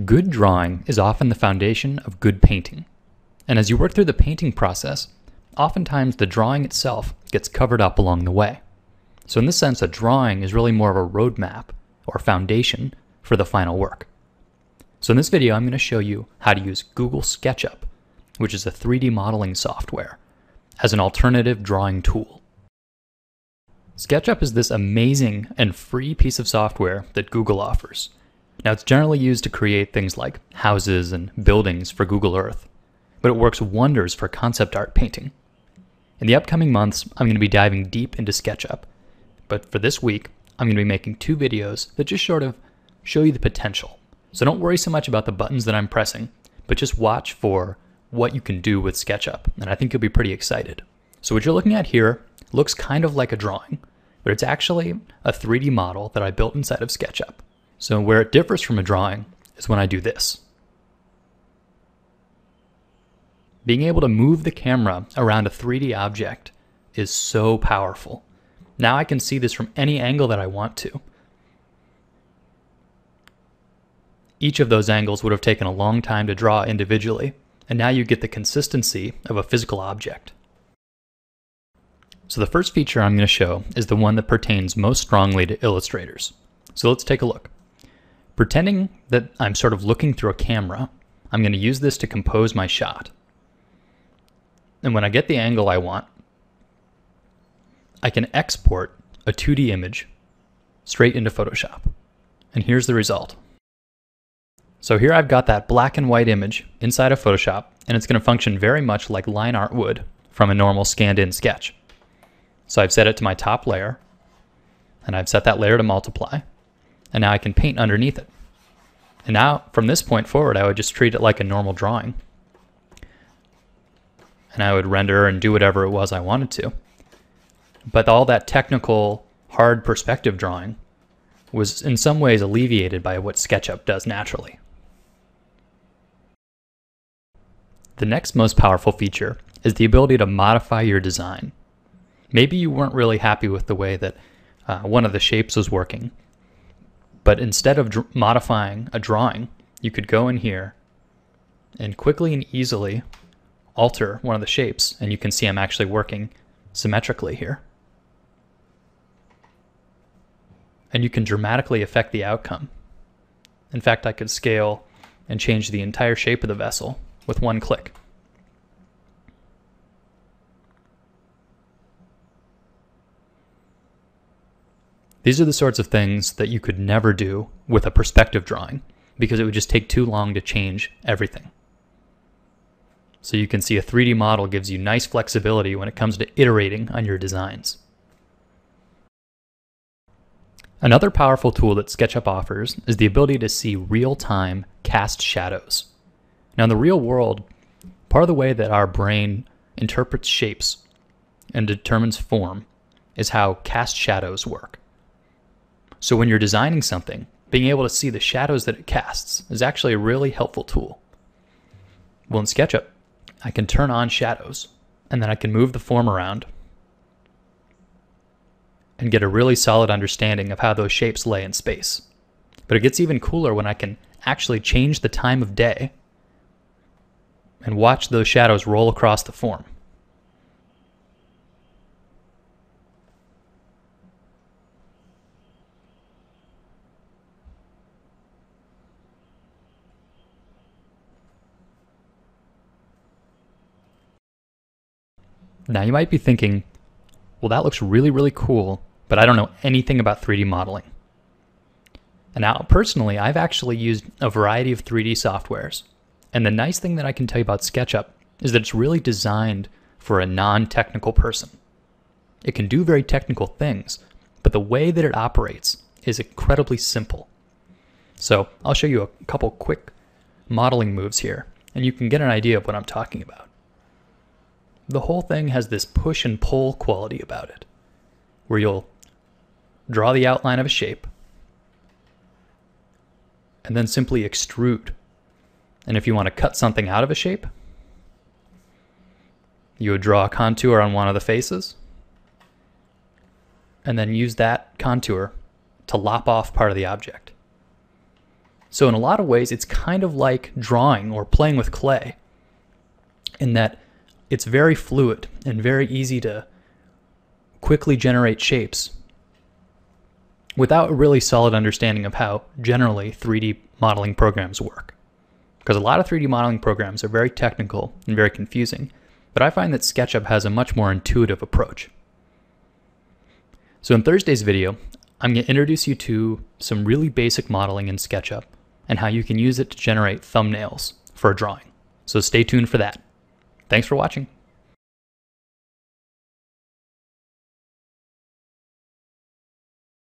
Good drawing is often the foundation of good painting. And as you work through the painting process, oftentimes the drawing itself gets covered up along the way. So in this sense, a drawing is really more of a roadmap or foundation for the final work. So in this video, I'm going to show you how to use Google Sketchup, which is a 3D modeling software, as an alternative drawing tool. Sketchup is this amazing and free piece of software that Google offers. Now, it's generally used to create things like houses and buildings for Google Earth, but it works wonders for concept art painting. In the upcoming months, I'm going to be diving deep into SketchUp, but for this week, I'm going to be making 2 videos that just sort of show you the potential. So don't worry so much about the buttons that I'm pressing, but just watch for what you can do with SketchUp, and I think you'll be pretty excited. So what you're looking at here looks kind of like a drawing, but it's actually a 3D model that I built inside of SketchUp. So where it differs from a drawing is when I do this. Being able to move the camera around a 3D object is so powerful. Now I can see this from any angle that I want to. Each of those angles would have taken a long time to draw individually, and now you get the consistency of a physical object. So the first feature I'm going to show is the one that pertains most strongly to illustrators. So let's take a look. Pretending that I'm sort of looking through a camera, I'm going to use this to compose my shot. And when I get the angle I want, I can export a 2D image straight into Photoshop. And here's the result. So here I've got that black and white image inside of Photoshop, and it's going to function very much like line art would from a normal scanned-in sketch. So I've set it to my top layer, and I've set that layer to multiply, and now I can paint underneath it. And now, from this point forward, I would just treat it like a normal drawing. And I would render and do whatever it was I wanted to. But all that technical, hard perspective drawing was in some ways alleviated by what SketchUp does naturally. The next most powerful feature is the ability to modify your design. Maybe you weren't really happy with the way that one of the shapes was working, but instead of modifying a drawing, you could go in here and quickly and easily alter one of the shapes, and you can see I'm actually working symmetrically here. And you can dramatically affect the outcome. In fact, I could scale and change the entire shape of the vessel with one click. These are the sorts of things that you could never do with a perspective drawing, because it would just take too long to change everything. So you can see a 3D model gives you nice flexibility when it comes to iterating on your designs. Another powerful tool that SketchUp offers is the ability to see real-time cast shadows. Now in the real world, part of the way that our brain interprets shapes and determines form is how cast shadows work. So when you're designing something, being able to see the shadows that it casts is actually a really helpful tool. Well, in SketchUp, I can turn on shadows, and then I can move the form around and get a really solid understanding of how those shapes lay in space. But it gets even cooler when I can actually change the time of day and watch those shadows roll across the form. Now you might be thinking, well, that looks really, really cool, but I don't know anything about 3D modeling. And now, personally, I've actually used a variety of 3D softwares. And the nice thing that I can tell you about SketchUp is that it's really designed for a non-technical person. It can do very technical things, but the way that it operates is incredibly simple. So I'll show you a couple quick modeling moves here, and you can get an idea of what I'm talking about. The whole thing has this push and pull quality about it, where you'll draw the outline of a shape and then simply extrude. And if you want to cut something out of a shape, you would draw a contour on one of the faces and then use that contour to lop off part of the object. So in a lot of ways, it's kind of like drawing or playing with clay, in that it's very fluid and very easy to quickly generate shapes without a really solid understanding of how generally 3D modeling programs work. Because a lot of 3D modeling programs are very technical and very confusing, but I find that SketchUp has a much more intuitive approach. So in Thursday's video, I'm going to introduce you to some really basic modeling in SketchUp and how you can use it to generate thumbnails for a drawing. So stay tuned for that. Thanks for watching.